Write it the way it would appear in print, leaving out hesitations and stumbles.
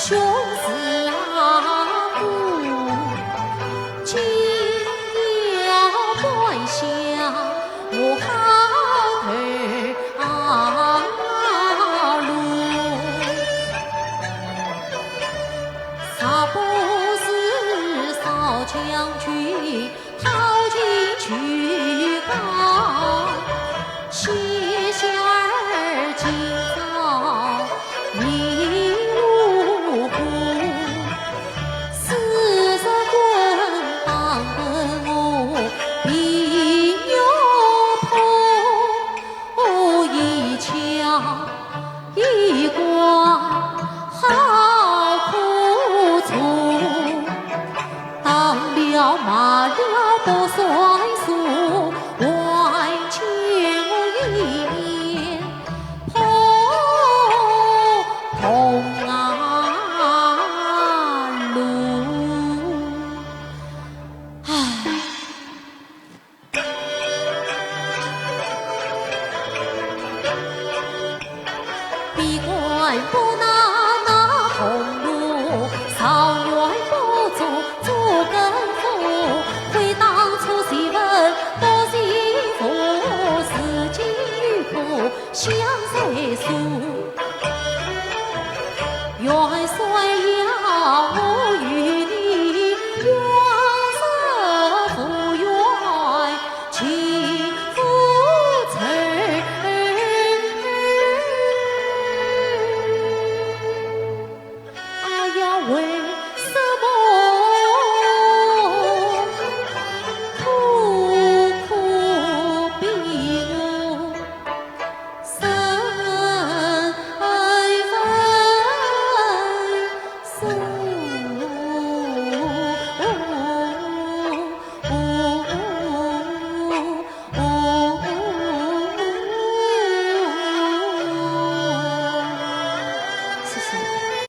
兄是阿母，今要关下我好头路，啥不是少将军讨进去高，谢谢儿今早迷路虎，四十棍当得我比牛婆，一枪一关好苦楚，当了骂了不算数，还欠我一面红路。唉，闭关不拿那红路，草原不做做根夫，回当初细问多幸福，四季与苦相随诉，元帅要我